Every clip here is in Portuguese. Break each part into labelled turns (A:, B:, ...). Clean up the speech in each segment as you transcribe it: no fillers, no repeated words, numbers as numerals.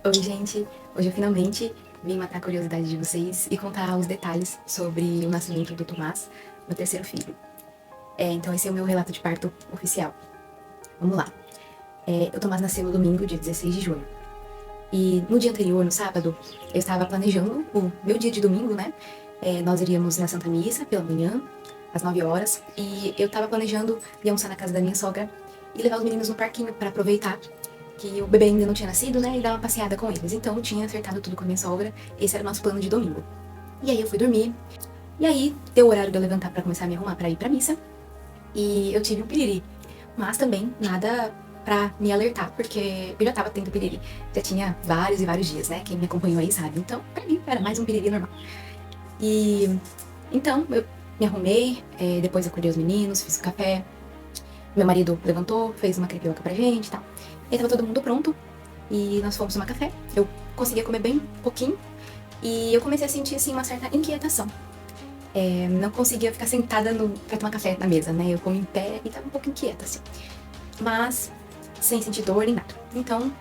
A: Oi, gente! Hoje eu finalmente vim matar a curiosidade de vocês e contar os detalhes sobre o nascimento do Tomás, meu terceiro filho. Então esse é o meu relato de parto oficial. Vamos lá. O Tomás nasceu no domingo, dia 16 de junho. E no dia anterior, no sábado, eu estava planejando o meu dia de domingo, né? Nós iríamos na Santa Missa pela manhã, às 9 horas, e eu estava planejando ir almoçar na casa da minha sogra e levar os meninos no parquinho para aproveitar que o bebê ainda não tinha nascido, né, e dar uma passeada com eles. Então eu tinha acertado tudo com a minha sogra, esse era o nosso plano de domingo. E aí eu fui dormir, e aí deu o horário de eu levantar pra começar a me arrumar pra ir pra missa, e eu tive um piriri. Mas também nada pra me alertar, porque eu já tava tendo piriri. Já tinha vários e vários dias, né, quem me acompanhou aí sabe. Então, pra mim, era mais um piriri normal. E então eu me arrumei, depois eu acordei os meninos, fiz o café. Meu marido levantou, fez uma crepioca pra gente e tal. E aí tava todo mundo pronto e nós fomos tomar café. Eu conseguia comer bem pouquinho e eu comecei a sentir assim uma certa inquietação. Não conseguia ficar sentada pra tomar café na mesa, né? Eu comi em pé e tava um pouco inquieta, assim. Mas sem sentir dor nem nada. Então,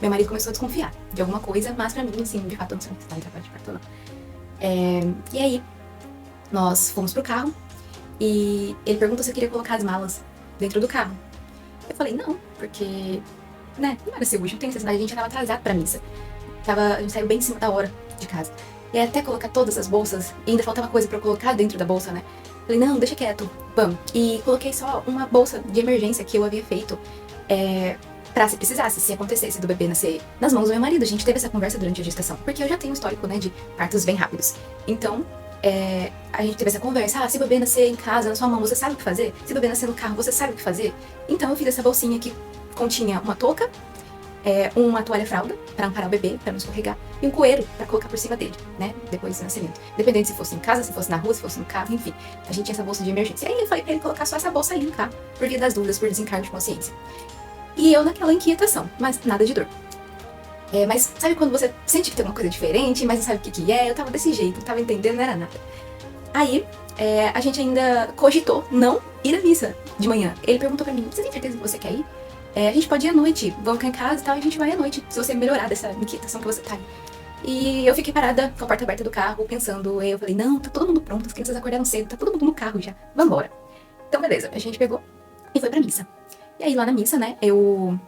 A: meu marido começou a desconfiar de alguma coisa, mas pra mim, assim, de fato, eu não sei se estava em trabalho de parto ou não. E aí, nós fomos pro carro e ele perguntou se eu queria colocar as malas dentro do carro. Eu falei, não, porque, né, não era ser útil, não tem necessidade, a gente já tava atrasado pra missa. A gente saiu bem em cima da hora de casa. E aí até colocar todas as bolsas, e ainda faltava coisa pra eu colocar dentro da bolsa, né? Falei, não, deixa quieto, vamos. E coloquei só uma bolsa de emergência que eu havia feito, pra se precisasse, se acontecesse do bebê nascer nas mãos do meu marido. A gente teve essa conversa durante a gestação, porque eu já tenho um histórico, né, de partos bem rápidos. Então, a gente teve essa conversa, se o bebê nascer em casa, na sua mão, você sabe o que fazer? Se o bebê nascer no carro, você sabe o que fazer? Então eu fiz essa bolsinha que continha uma touca, uma toalha fralda, pra amparar o bebê, pra não escorregar, e um coeiro pra colocar por cima dele, né, depois do nascimento. Dependendo se fosse em casa, se fosse na rua, se fosse no carro, enfim. A gente tinha essa bolsa de emergência. E aí eu falei pra ele colocar só essa bolsa aí no carro, por via das dúvidas, por desencargo de consciência. E eu naquela inquietação, mas nada de dor. Mas sabe quando você sente que tem uma coisa diferente, mas não sabe o que que é? Eu tava desse jeito, não tava entendendo, não era nada. Aí, a gente ainda cogitou não ir à missa de manhã. Ele perguntou pra mim, você tem certeza que você quer ir? A gente pode ir à noite, vamos ficar em casa e tal, e a gente vai à noite, se você melhorar dessa inquietação que você tá. E eu fiquei parada com a porta aberta do carro, pensando, eu falei, não, tá todo mundo pronto, as crianças acordaram cedo, tá todo mundo no carro já, vambora. Então beleza, a gente pegou e foi pra missa. E aí lá na missa, né, eu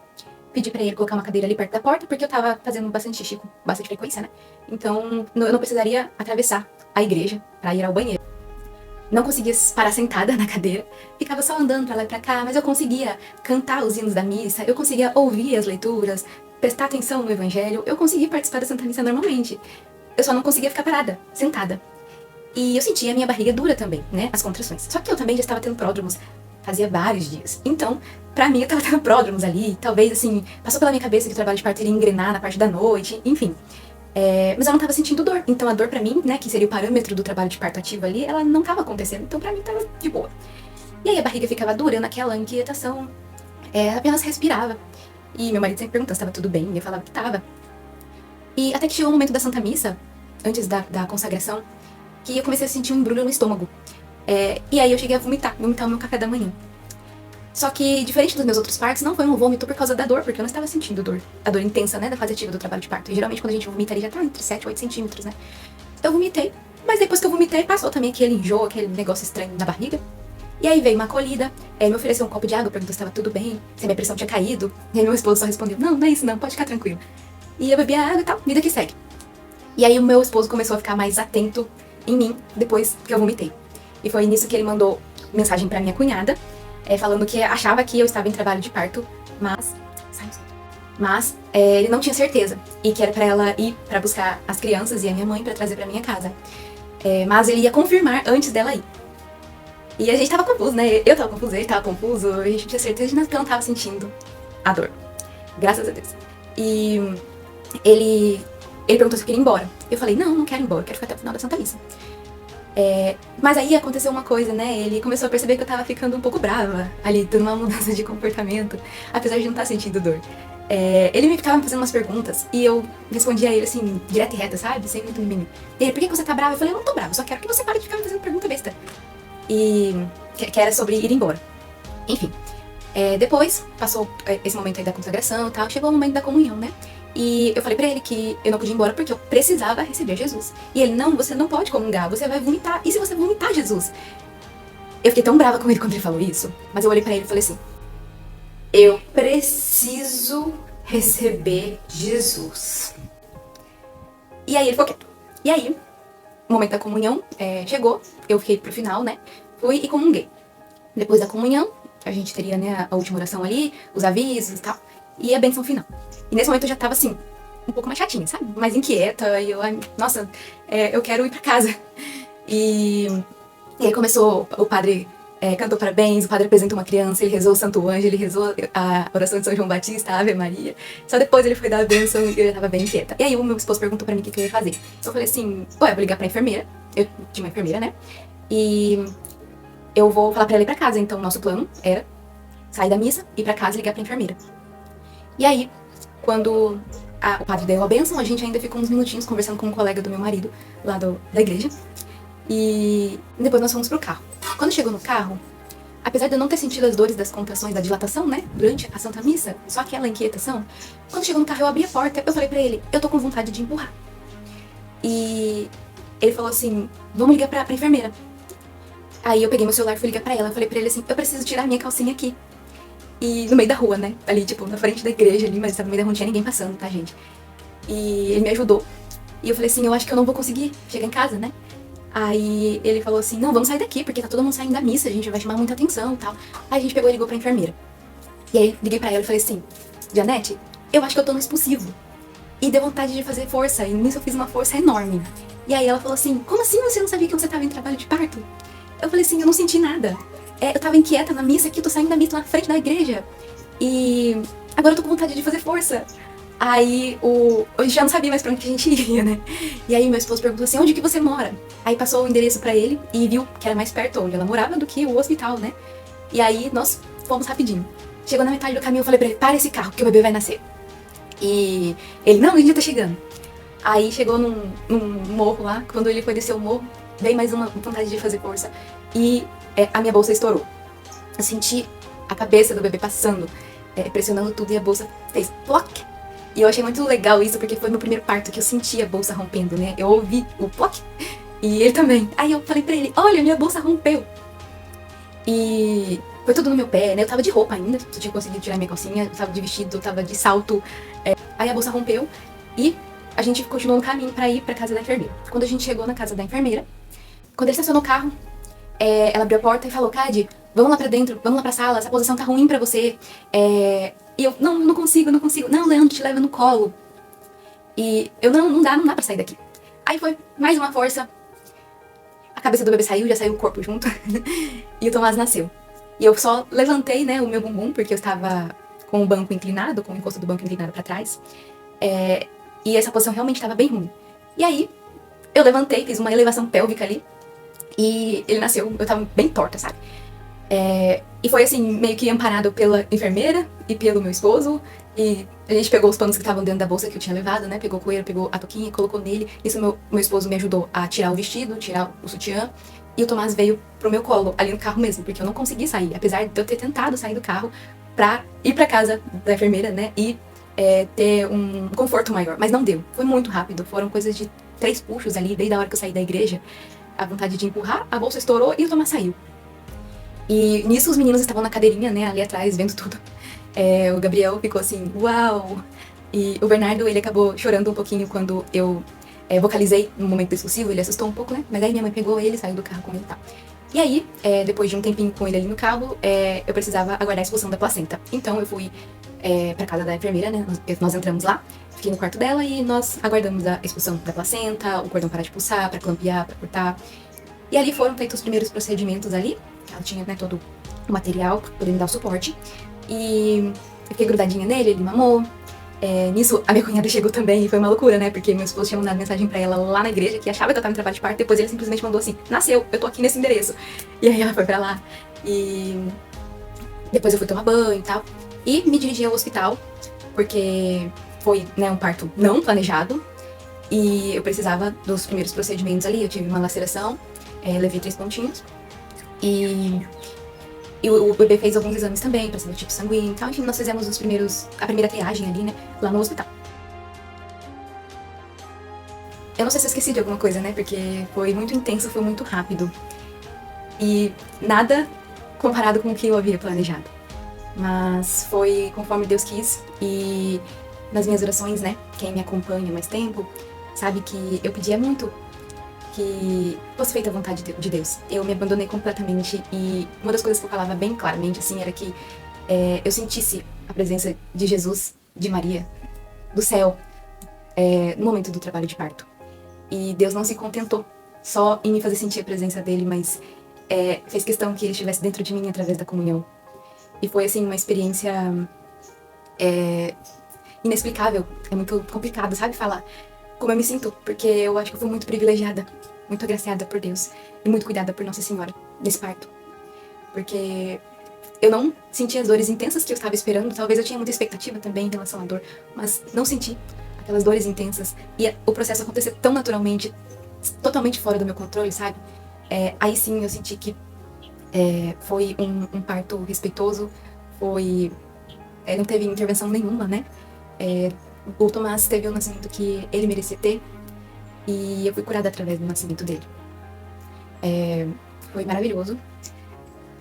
A: pedi pra ele colocar uma cadeira ali perto da porta, porque eu tava fazendo bastante xixi com bastante frequência, né? Então eu não precisaria atravessar a igreja pra ir ao banheiro. Não conseguia parar sentada na cadeira, ficava só andando pra lá e pra cá, mas eu conseguia cantar os hinos da missa, eu conseguia ouvir as leituras, prestar atenção no evangelho, eu conseguia participar da Santa Missa normalmente. Eu só não conseguia ficar parada, sentada. E eu sentia a minha barriga dura também, né, as contrações. Só que eu também já estava tendo pródromos fazia vários dias. Então, pra mim, eu tava tendo pródromos ali, talvez, assim, passou pela minha cabeça que o trabalho de parto iria engrenar na parte da noite, enfim. Mas eu não tava sentindo dor. Então a dor pra mim, né, que seria o parâmetro do trabalho de parto ativo ali, ela não tava acontecendo. Então pra mim tava de boa. E aí a barriga ficava dura, naquela inquietação. Apenas respirava. E meu marido sempre perguntava se tava tudo bem, e eu falava que tava. E até que chegou o momento da Santa Missa, antes da consagração, que eu comecei a sentir um embrulho no estômago. E aí eu cheguei a vomitar o meu café da manhã. Só que, diferente dos meus outros partos, não foi um vômito por causa da dor, porque eu não estava sentindo dor. A dor intensa, né, da fase ativa do trabalho de parto. E geralmente quando a gente vomita, ele já tá entre 7 e 8 centímetros, né. Eu vomitei, mas depois que eu vomitei, passou também aquele enjoo, aquele negócio estranho na barriga. E aí veio uma acolhida, me ofereceu um copo de água, perguntou se estava tudo bem, se a minha pressão tinha caído. E aí meu esposo só respondeu, não, não é isso não, pode ficar tranquilo. E eu bebi a água e tal, vida que segue. E aí o meu esposo começou a ficar mais atento em mim, depois que eu vomitei. E foi nisso que ele mandou mensagem pra minha cunhada, falando que achava que eu estava em trabalho de parto, mas ele não tinha certeza, e que era pra ela ir pra buscar as crianças e a minha mãe pra trazer pra minha casa. Mas ele ia confirmar antes dela ir. E a gente tava confuso, né? Eu tava confuso, ele tava confuso, a gente não tinha certeza de que eu não tava sentindo a dor. Graças a Deus. E ele perguntou se eu queria ir embora. Eu falei, não, não quero ir embora, eu quero ficar até o final da Santa Missa. Mas aí aconteceu uma coisa, né? Ele começou a perceber que eu tava ficando um pouco brava ali, tendo uma mudança de comportamento, apesar de não estar sentindo dor. Ele me ficava fazendo umas perguntas e eu respondia a ele assim, direta e reta, sabe? Sem muito mimimi. E ele, por que você tá brava? Eu falei, eu não tô brava, só quero que você pare de ficar me fazendo pergunta besta. E que era sobre ir embora. Enfim, depois passou esse momento aí da consagração e tal, chegou o momento da comunhão, né? E eu falei pra ele que eu não podia ir embora porque eu precisava receber Jesus. E ele, não, você não pode comungar, você vai vomitar. E se você vomitar, Jesus? Eu fiquei tão brava com ele quando ele falou isso, mas eu olhei pra ele e falei assim, eu preciso receber Jesus. E aí ele ficou quieto. E aí, o momento da comunhão chegou, eu fiquei pro final, né? Fui e comunguei. Depois da comunhão, a gente teria, né, a última oração ali, os avisos e tal, e a bênção final. E nesse momento eu já tava assim, um pouco mais chatinha, sabe? Mais inquieta, e eu, nossa, eu quero ir pra casa. E aí começou, o padre cantou parabéns, o padre apresentou uma criança, ele rezou o Santo Anjo, ele rezou a oração de São João Batista, a Ave Maria. Só depois ele foi dar a bênção e eu já tava bem inquieta. E aí o meu esposo perguntou pra mim o que eu ia fazer. Eu falei assim, eu vou ligar pra enfermeira, eu tinha uma enfermeira, né? E eu vou falar pra ela ir pra casa. Então o nosso plano era sair da missa, ir pra casa e ligar pra enfermeira. E aí, quando o padre deu a bênção, a gente ainda ficou uns minutinhos conversando com um colega do meu marido, lá da igreja. E depois nós fomos pro carro. Quando chegou no carro, apesar de eu não ter sentido as dores das contrações, da dilatação, né, durante a Santa Missa, só aquela inquietação, quando chegou no carro eu abri a porta, eu falei pra ele, eu tô com vontade de empurrar. E ele falou assim, vamos ligar pra enfermeira. Aí eu peguei meu celular e fui ligar pra ela, eu falei pra ele assim, eu preciso tirar minha calcinha aqui. E no meio da rua, né, ali tipo, na frente da igreja ali, mas tava no meio da rua, não tinha ninguém passando, tá, gente? E ele me ajudou. E eu falei assim, eu acho que eu não vou conseguir chegar em casa, né? Aí ele falou assim, não, vamos sair daqui, porque tá todo mundo saindo da missa, a gente vai chamar muita atenção e tal. Aí a gente pegou e ligou pra enfermeira. E aí liguei pra ela e falei assim, Janete, eu acho que eu tô no expulsivo. E deu vontade de fazer força, e nisso eu fiz uma força enorme. E aí ela falou assim, como assim você não sabia que você tava em trabalho de parto? Eu falei assim, eu não senti nada. Eu tava inquieta na missa aqui, eu tô saindo da missa na frente da igreja. E agora eu tô com vontade de fazer força. Aí eu já não sabia mais pra onde que a gente iria, né? E aí meu esposo perguntou assim, onde que você mora? Aí passou o endereço pra ele e viu que era mais perto onde ela morava do que o hospital, né? E aí nós fomos rapidinho. Chegou na metade do caminho, eu falei pra ele, para esse carro que o bebê vai nascer. E ele, não, ele já tá chegando. Aí chegou num morro lá, quando ele foi descer o morro, veio mais uma vontade de fazer força. E a minha bolsa estourou. Eu senti a cabeça do bebê passando, pressionando tudo e a bolsa fez ploc. E eu achei muito legal isso, porque foi meu primeiro parto que eu senti a bolsa rompendo, né? Eu ouvi o ploc e ele também. Aí eu falei pra ele, olha, minha bolsa rompeu. E foi tudo no meu pé, né? Eu tava de roupa ainda, só tinha conseguido tirar minha calcinha, eu tava de vestido, eu tava de salto. Aí a bolsa rompeu e a gente continuou no caminho pra ir pra casa da enfermeira. Quando a gente chegou na casa da enfermeira, quando ele estacionou o carro, ela abriu a porta e falou, Cade, vamos lá pra dentro, vamos lá pra sala, essa posição tá ruim pra você. E eu, não consigo. Não, Leandro, te leva no colo. E eu, não dá pra sair daqui. Aí foi mais uma força. A cabeça do bebê saiu, já saiu o corpo junto. E o Tomás nasceu. E eu só levantei, né, o meu bumbum, porque eu estava com o banco inclinado, com o encosto do banco inclinado pra trás. E essa posição realmente estava bem ruim. E aí, eu levantei, fiz uma elevação pélvica ali. E ele nasceu, eu tava bem torta, sabe? E foi assim, meio que amparado pela enfermeira e pelo meu esposo. E a gente pegou os panos que estavam dentro da bolsa que eu tinha levado, né? Pegou o coelho, pegou a touquinha, colocou nele. Isso meu esposo me ajudou a tirar o vestido, tirar o sutiã. E o Tomás veio pro meu colo, ali no carro mesmo, porque eu não consegui sair. Apesar de eu ter tentado sair do carro pra ir pra casa da enfermeira, né? E ter um conforto maior. Mas não deu. Foi muito rápido. Foram coisas de 3 puxos ali, desde a hora que eu saí da igreja. A vontade de empurrar, a bolsa estourou e o Tomás saiu. E nisso os meninos estavam na cadeirinha, né, ali atrás, vendo tudo. O Gabriel ficou assim, uau! E o Bernardo, ele acabou chorando um pouquinho quando eu vocalizei no momento expulsivo, ele assustou um pouco, né? Mas aí minha mãe pegou ele, saiu do carro com ele e tal. E aí, depois de um tempinho com ele ali no carro, eu precisava aguardar a expulsão da placenta. Então eu fui pra casa da enfermeira, né? Nós entramos lá, fiquei no quarto dela e nós aguardamos a expulsão da placenta, o cordão parar de pulsar, pra clampear, pra cortar. E ali foram feitos os primeiros procedimentos ali. Ela tinha, né, todo o material pra poder me dar o suporte. E eu fiquei grudadinha nele, ele mamou. Nisso, a minha cunhada chegou também e foi uma loucura, né? Porque meu esposo tinha mandado mensagem pra ela lá na igreja, que achava que eu tava em trabalho de parto. Depois ele simplesmente mandou assim, nasceu, eu tô aqui nesse endereço. E aí ela foi pra lá. E depois eu fui tomar banho e tal. E me dirigi ao hospital, porque foi, né, um parto não planejado. E eu precisava dos primeiros procedimentos ali. Eu tive uma laceração, levei 3 pontinhos. E o bebê fez alguns exames também, pra saber o tipo sanguíneo e tal. Enfim, nós fizemos a primeira triagem ali, né, lá no hospital. Eu não sei se eu esqueci de alguma coisa, né? Porque foi muito intenso, foi muito rápido. E nada comparado com o que eu havia planejado. Mas foi conforme Deus quis. E nas minhas orações, né? Quem me acompanha há mais tempo sabe que eu pedia muito que fosse feita a vontade de Deus. Eu me abandonei completamente e uma das coisas que eu falava bem claramente, assim, era que eu sentisse a presença de Jesus, de Maria, do céu, no momento do trabalho de parto. E Deus não se contentou só em me fazer sentir a presença dele, mas fez questão que ele estivesse dentro de mim através da comunhão. E foi, assim, uma experiência inexplicável. É muito complicado, sabe, falar como eu me sinto, porque eu acho que eu fui muito privilegiada, muito agraciada por Deus e muito cuidada por Nossa Senhora nesse parto. Porque eu não senti as dores intensas que eu estava esperando, talvez eu tinha muita expectativa também em relação à dor, mas não senti aquelas dores intensas e o processo acontecer tão naturalmente, totalmente fora do meu controle, sabe? Aí sim eu senti que foi um parto respeitoso, não teve intervenção nenhuma, né? O Tomás teve o nascimento que ele merecia ter e eu fui curada através do nascimento dele. Foi maravilhoso.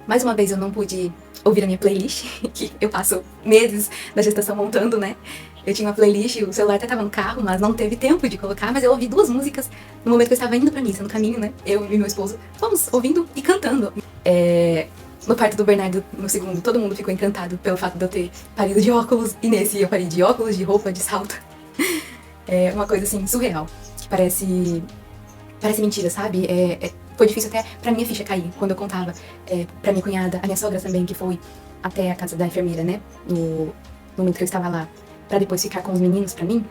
A: Mais uma vez eu não pude ouvir a minha playlist, que eu passo meses da gestação montando, né? Eu tinha uma playlist, o celular até tava no carro, mas não teve tempo de colocar, mas eu ouvi 2 músicas no momento que eu estava indo pra missa, no caminho, né? Eu e meu esposo fomos ouvindo e cantando. No parto do Bernardo, no segundo, todo mundo ficou encantado pelo fato de eu ter parido de óculos, e nesse eu parei de óculos, de roupa, de salto. É uma coisa assim, surreal, que parece mentira, sabe? Foi difícil até pra minha ficha cair, quando eu contava pra minha cunhada, a minha sogra também, que foi até a casa da enfermeira, né? No momento que eu estava lá, pra depois ficar com os meninos pra mim.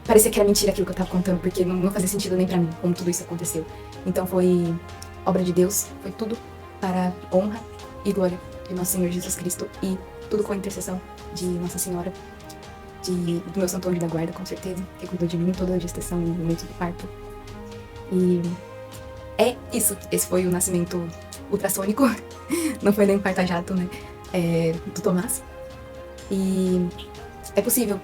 A: Parecia que era mentira aquilo que eu tava contando, porque não fazia sentido nem pra mim, como tudo isso aconteceu. Então foi obra de Deus, foi tudo para honra e glória de nosso Senhor Jesus Cristo, e tudo com a intercessão de Nossa Senhora, do meu santo anjo da guarda, com certeza, que cuidou de mim toda a gestação e no momento do parto. E é isso. Esse foi o nascimento ultrassônico. Não foi nem um parto-jato, né? Do Tomás. E é possível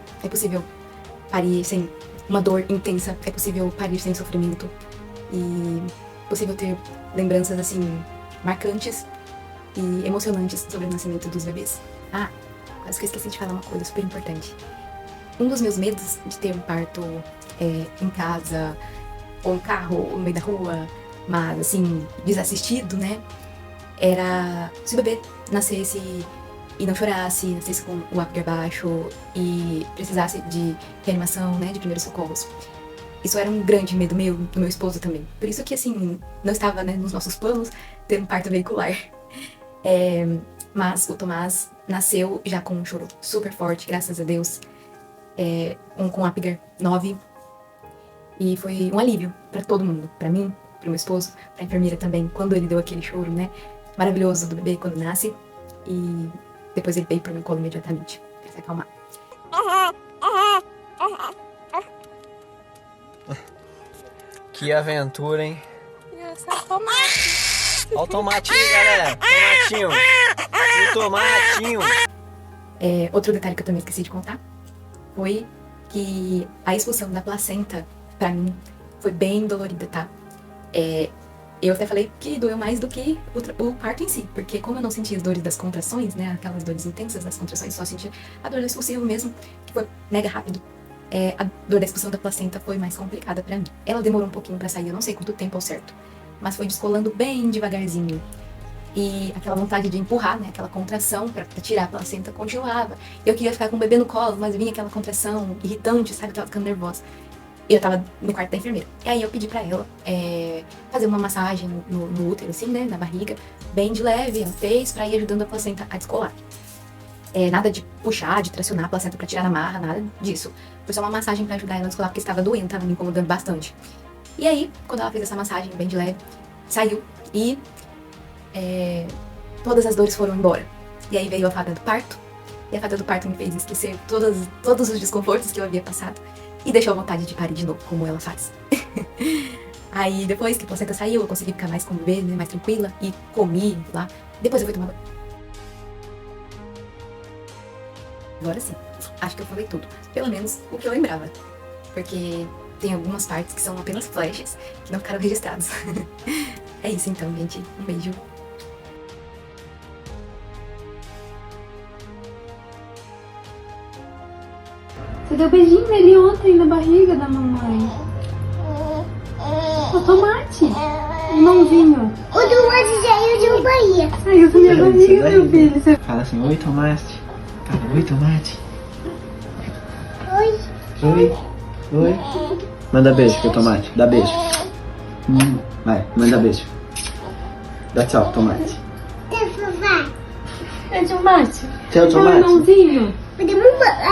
A: parir sem uma dor intensa. É possível parir sem sofrimento. E é possível ter lembranças, assim, marcantes e emocionantes sobre o nascimento dos bebês. Quase que eu esqueci de falar uma coisa super importante. Um dos meus medos de ter um parto em casa, ou um carro, ou no meio da rua, mas assim, desassistido, né? Era se o bebê nascesse e não chorasse, nascesse com o Apgar baixo e precisasse de reanimação, né? De primeiros socorros. Isso era um grande medo meu, do meu esposo também. Por isso que, assim, não estava, né, nos nossos planos ter um parto veicular. Mas o Tomás nasceu já com um choro super forte, graças a Deus. Com Apgar 9. E foi um alívio pra todo mundo. Pra mim, pro meu esposo, pra enfermeira também. Quando ele deu aquele choro, né, maravilhoso do bebê quando nasce. E depois ele veio pro meu colo imediatamente, pra se acalmar.
B: Que aventura, hein?
C: Esse é o tomate.
B: Olha o tomatinho, galera. Tomatinho. O tomatinho.
A: Outro detalhe que eu também esqueci de contar foi que a expulsão da placenta, pra mim, foi bem dolorida, tá? Eu até falei que doeu mais do que o parto em si, porque como eu não sentia as dores das contrações, né, aquelas dores intensas das contrações, só sentia a dor do expulsivo mesmo, que foi mega rápido. A dor da expulsão da placenta foi mais complicada pra mim. Ela demorou um pouquinho pra sair, eu não sei quanto tempo ao certo, mas foi descolando bem devagarzinho. E aquela vontade de empurrar, né, aquela contração pra tirar a placenta continuava. Eu queria ficar com o bebê no colo, mas vinha aquela contração irritante, sabe, eu tava ficando nervosa. E eu tava no quarto da enfermeira. E aí eu pedi pra ela fazer uma massagem no útero, assim, né, na barriga, bem de leve. Ela fez pra ir ajudando a placenta a descolar. Nada de puxar, de tracionar a placenta pra tirar na marra, nada disso. Foi só uma massagem pra ajudar ela a descolar, porque estava doendo, tava me incomodando bastante. E aí, quando ela fez essa massagem bem de leve, saiu e todas as dores foram embora. E aí veio a fada do parto. E a fada do parto me fez esquecer todos os desconfortos que eu havia passado. E deixou a vontade de parir de novo, como ela faz. Aí, depois que a placenta saiu, eu consegui ficar mais com o bebê, né, mais tranquila. E comi lá. Depois eu fui tomar banho. Agora sim, acho que eu falei tudo. Pelo menos o que eu lembrava. Porque tem algumas partes que são apenas flashes, que não ficaram registrados. É isso então, gente. Um beijo.
D: Você deu beijinho nele ontem na barriga da mamãe. O tomate. O mãozinho.
E: O tomate saiu de uma Bahia.
D: Saiu da minha barriga, meu filho. Você...
B: Fala assim, oi tomate. Fala, oi tomate.
E: Oi.
B: Oi. Oi. Manda beijo pro tomate. Dá beijo. Vai, manda beijo. Dá tchau, tomate.
D: É tomate.
B: Tchau,
D: O
B: tomate.
D: mãozinho.
E: Podemos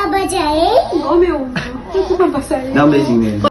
E: abaixar ele?
D: Ô, meu. Eu vou passar ele.
B: Dá um beijinho nele.